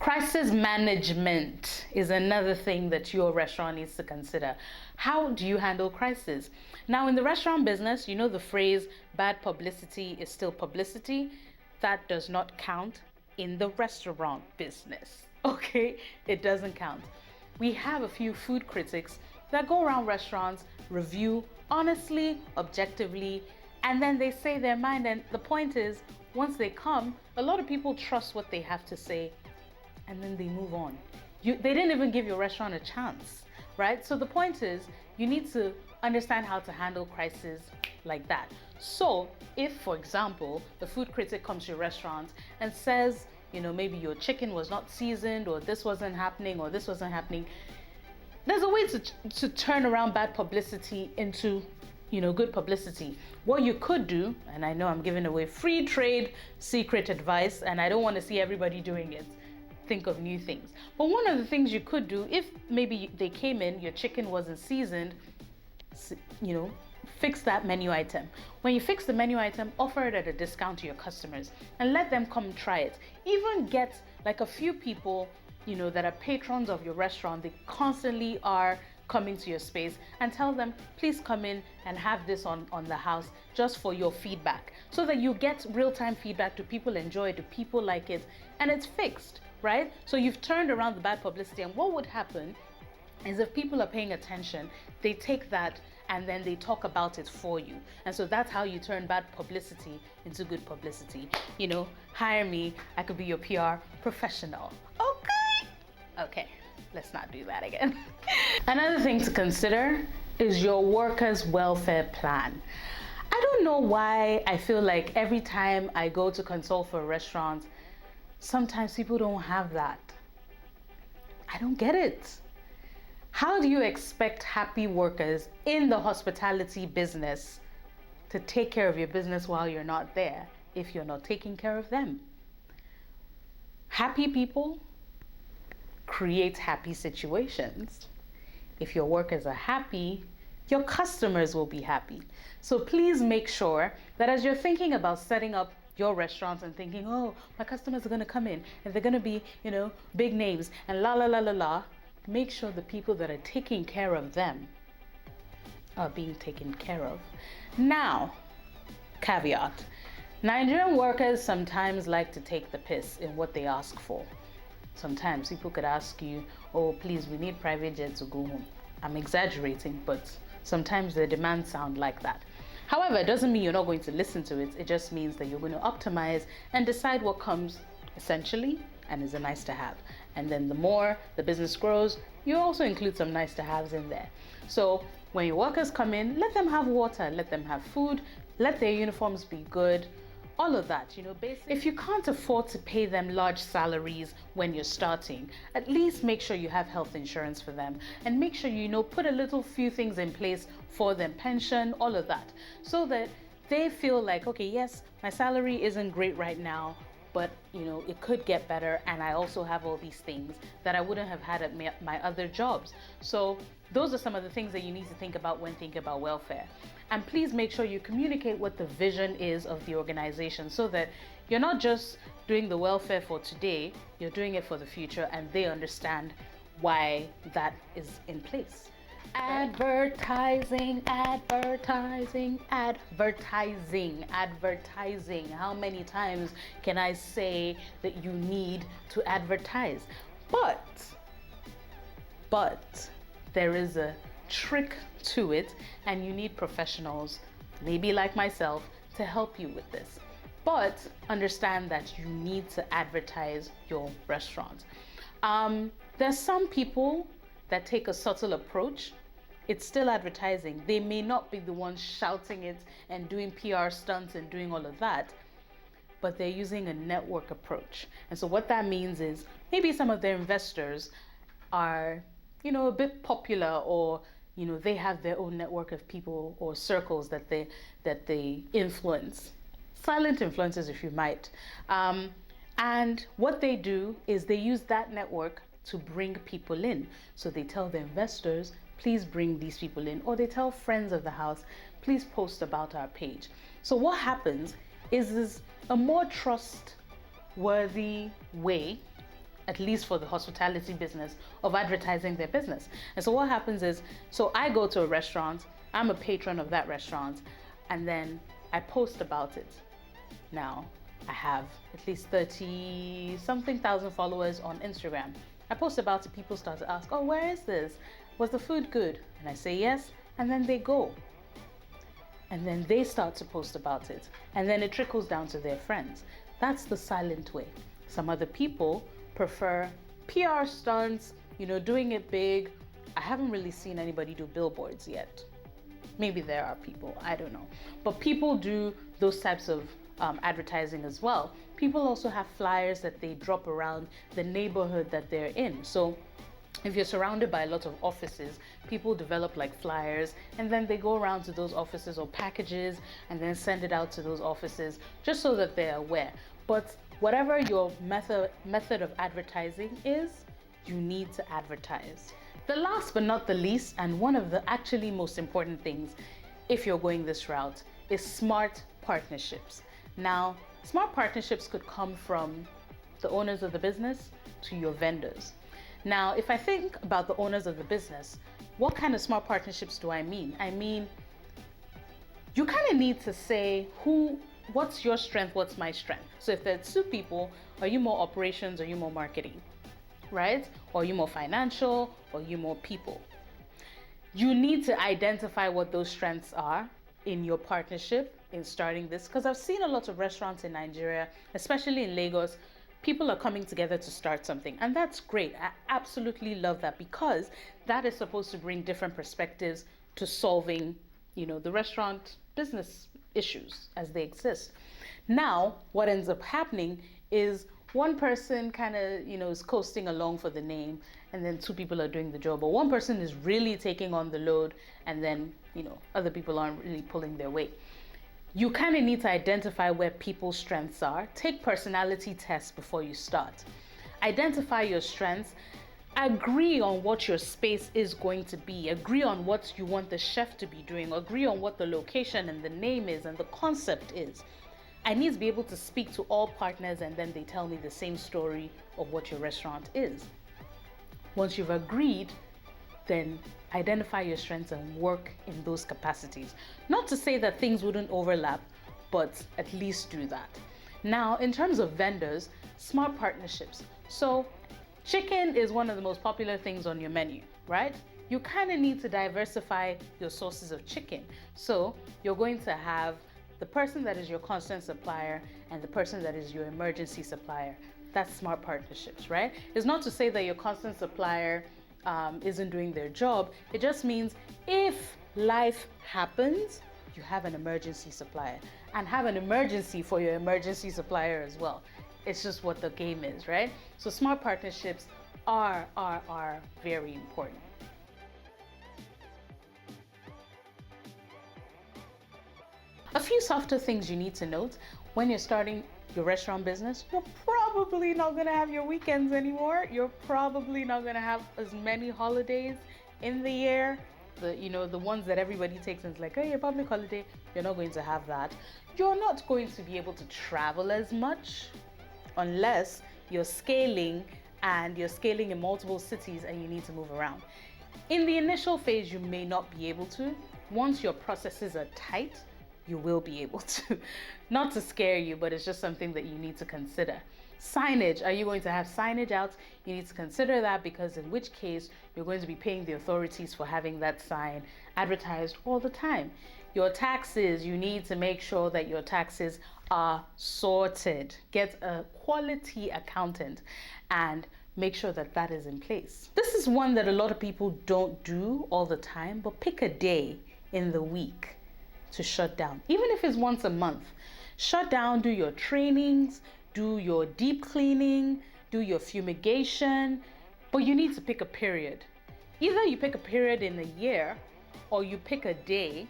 Crisis management is another thing that your restaurant needs to consider. How do you handle crisis? Now, in the restaurant business, you know the phrase, bad publicity is still publicity. That does not count in the restaurant business, okay? It doesn't count. We have a few food critics that go around restaurants, review honestly, objectively, and then they say their mind. And the point is, once they come, a lot of people trust what they have to say, and then they move on. They didn't even give your restaurant a chance, right? So the point is, you need to understand how to handle crises like that. So if, for example, the food critic comes to your restaurant and says, you know, maybe your chicken was not seasoned, or this wasn't happening, or this wasn't happening, there's a way to turn around bad publicity into, you know, good publicity. What you could do, and I know I'm giving away free trade secret advice, and I don't want to see everybody doing it, think of new things. But one of the things you could do, if maybe they came in, your chicken wasn't seasoned, you know, fix that menu item. When you fix the menu item, offer it at a discount to your customers and let them come try it. Even get like a few people, you know, that are patrons of your restaurant. They constantly are coming to your space, and tell them, please come in and have this on the house just for your feedback, so that you get real-time feedback. Do people enjoy it? Do people like it? And it's fixed, right? So you've turned around the bad publicity. And what would happen is, if people are paying attention, they take that and then they talk about it for you. And so that's how you turn bad publicity into good publicity. You know, hire me, I could be your PR professional. Okay, let's not do that again. Another thing to consider is your workers' welfare plan. I don't know why I feel like every time I go to consult for a restaurant, sometimes people don't have that. I don't get it. How do you expect happy workers in the hospitality business to take care of your business while you're not there if you're not taking care of them? Happy people create happy situations. If your workers are happy, your customers will be happy. So please make sure that as you're thinking about setting up your restaurants and thinking, oh, my customers are going to come in and they're going to be, you know, big names and la la la la la, make sure the people that are taking care of them are being taken care of. Now, caveat, Nigerian workers sometimes like to take the piss in what they ask for. Sometimes people could ask you, oh, please, we need private jet to go home. I'm exaggerating, but sometimes the demands sound like that. However, it doesn't mean you're not going to listen to it. It just means that you're going to optimize and decide what comes essentially and is a nice to have. And then the more the business grows, you also include some nice to haves in there. So when your workers come in, let them have water, let them have food, let their uniforms be good. All of that, you know, basically. If you can't afford to pay them large salaries when you're starting, at least make sure you have health insurance for them, and make sure, you know, put a little few things in place for them, pension, all of that, so that they feel like, okay, yes, my salary isn't great right now, but you know, it could get better, and I also have all these things that I wouldn't have had at my other jobs. So those are some of the things that you need to think about when thinking about welfare. And please make sure you communicate what the vision is of the organization, so that you're not just doing the welfare for today, you're doing it for the future, and they understand why that is in place. Advertising, advertising, advertising, advertising. How many times can I say that you need to advertise? But there is a trick to it, and you need professionals, maybe like myself, to help you with this. But understand that you need to advertise your restaurant. There's some people that take a subtle approach. It's still advertising. They may not be the ones shouting it and doing PR stunts and doing all of that, but they're using a network approach. And so what that means is, maybe some of their investors are, you know, a bit popular, or you know, they have their own network of people or circles that they influence. Silent influencers, if you might. And what they do is they use that network to bring people in. So they tell the investors, please bring these people in, or they tell friends of the house, please post about our page. So what happens is a more trustworthy way, at least for the hospitality business, of advertising their business. And so what happens is, so I go to a restaurant, I'm a patron of that restaurant, and then I post about it. Now, I have at least 30 something thousand followers on Instagram. I post about it, people start to ask, oh, where is this? Was the food good? And I say yes, and then they go. And then they start to post about it. And then it trickles down to their friends. That's the silent way. Some other people prefer PR stunts, doing it big. I haven't really seen anybody do billboards yet. Maybe there are people, I don't know. But people do those types of advertising as well. People also have flyers that they drop around the neighborhood that they're in. So if you're surrounded by a lot of offices, people develop like flyers, and then they go around to those offices or packages and then send it out to those offices just so that they're aware. But whatever your method of advertising is, you need to advertise. The last but not the least, and one of the actually most important things if you're going this route, is smart partnerships. Now, smart partnerships could come from the owners of the business to your vendors. Now, if I think about the owners of the business, what kind of smart partnerships do I mean? I mean, you kind of need to say what's your strength, what's my strength. So if there's two people, are you more operations or are you more marketing, right? Or are you more financial or are you more people? You need to identify what those strengths are in your partnership in starting this, because I've seen a lot of restaurants in Nigeria, especially in Lagos. People are coming together to start something, and that's great. I absolutely love that, because that is supposed to bring different perspectives to solving, the restaurant business issues as they exist. Now, what ends up happening is one person kind of, is coasting along for the name, and then two people are doing the job, but one person is really taking on the load, and then, other people aren't really pulling their weight. You kind of need to identify where people's strengths are. Take personality tests before you start. Identify your strengths. Agree on what your space is going to be. Agree on what you want the chef to be doing. Agree on what the location and the name is and the concept is. I need to be able to speak to all partners, and then they tell me the same story of what your restaurant is. Once you've agreed, then identify your strengths and work in those capacities. Not to say that things wouldn't overlap, but at least do that. Now, in terms of vendors, smart partnerships. So chicken is one of the most popular things on your menu, right? You kind of need to diversify your sources of chicken. So you're going to have the person that is your constant supplier and the person that is your emergency supplier. That's smart partnerships, right? It's not to say that your constant supplier isn't doing their job. It just means if life happens, you have an emergency supplier, and have an emergency for your emergency supplier as well. It's just what the game is, right? So smart partnerships are very important. A few softer things you need to note when you're starting your restaurant business. You're probably not going to have your weekends anymore. You're probably not going to have as many holidays in the year. The ones that everybody takes and it's like, hey, a public holiday. You're not going to have that. You're not going to be able to travel as much unless you're scaling, and you're scaling in multiple cities and you need to move around. In the initial phase, you may not be able to. Once your processes are tight, you will be able to. Not to scare you, but it's just something that you need to consider. Signage, are you going to have signage out? You need to consider that, because in which case you're going to be paying the authorities for having that sign advertised all the time. Your taxes, you need to make sure that your taxes are sorted. Get a quality accountant and make sure that that is in place. This is one that a lot of people don't do all the time, but pick a day in the week to shut down. Even if it's once a month, shut down, do your trainings, do your deep cleaning, do your fumigation, but you need to pick a period. Either you pick a period in a year, or you pick a day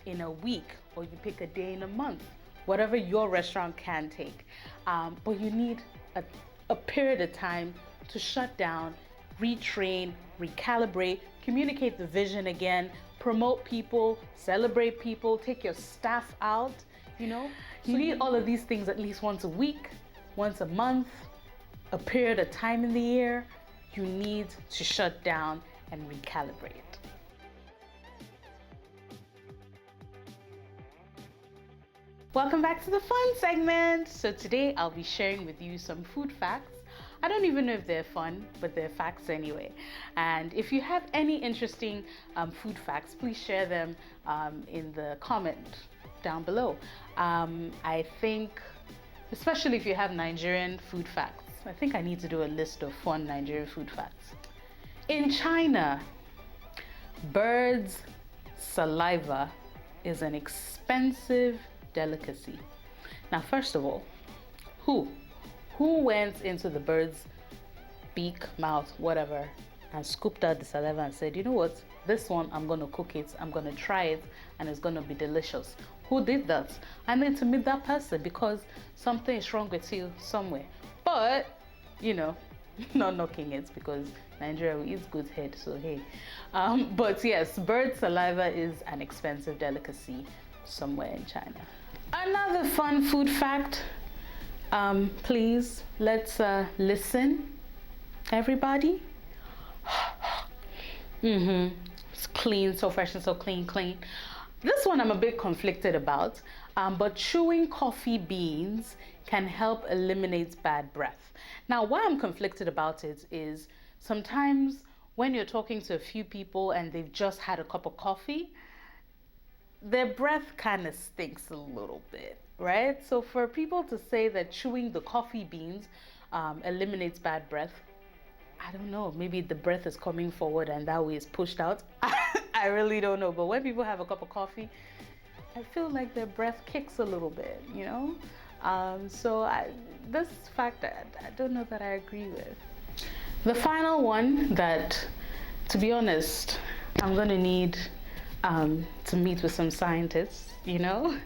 in a week, or you pick a day in a month, whatever your restaurant can take. But you need a period of time to shut down, retrain, recalibrate, communicate the vision again, promote people, celebrate people, take your staff out, you need all of these things at least once a week, once a month, a period of time in the year, you need to shut down and recalibrate. Welcome back to the fun segment. So today I'll be sharing with you some food facts. I don't even know if they're fun, but they're facts anyway. And if you have any interesting food facts, please share them in the comment down below. I think, especially if you have Nigerian food facts, I think I need to do a list of fun Nigerian food facts. In China, birds' saliva is an expensive delicacy. Now, first of all, who went into the bird's beak, mouth, whatever, and scooped out the saliva and said, you know what, this one, I'm going to cook it, I'm going to try it, and it's going to be delicious? Who did that? I need to meet that person because something is wrong with you somewhere. But, you know, not knocking it because Nigeria is good head, so hey. But yes, bird saliva is an expensive delicacy somewhere in China. Another fun food fact, please, let's listen, everybody. It's clean, so fresh and so clean. This one I'm a bit conflicted about, but chewing coffee beans can help eliminate bad breath. Now, why I'm conflicted about it is sometimes when you're talking to a few people and they've just had a cup of coffee, their breath kind of stinks a little bit, right? So for people to say that chewing the coffee beans eliminates bad breath, I don't know, maybe the breath is coming forward and that way is pushed out. I really don't know. But when people have a cup of coffee, I feel like their breath kicks a little bit, you know? This fact, I don't know that I agree with. The final one that, to be honest, I'm gonna need to meet with some scientists, you know?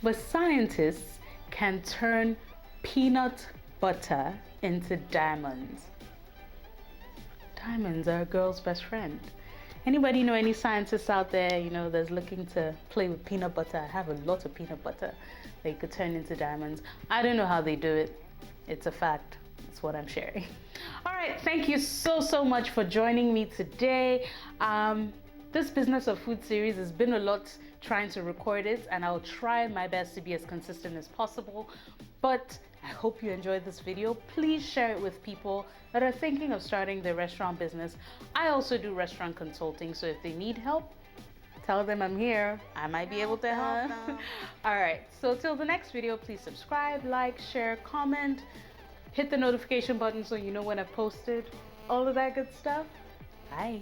But scientists can turn peanut butter into diamonds. Diamonds are a girl's best friend. Anybody know any scientists out there, you know, that's looking to play with peanut butter? I have a lot of peanut butter that you could turn into diamonds. I don't know how they do it. It's a fact. It's what I'm sharing. All right, thank you so much for joining me today. This Business of Food series has been a lot trying to record it, and I'll try my best to be as consistent as possible. But I hope you enjoyed this video. Please share it with people that are thinking of starting their restaurant business. I also do restaurant consulting, so if they need help, tell them I'm here. I might be able to help. All right, so till the next video, please subscribe, like, share, comment, hit the notification button so you know when I've posted, all of that good stuff. Bye.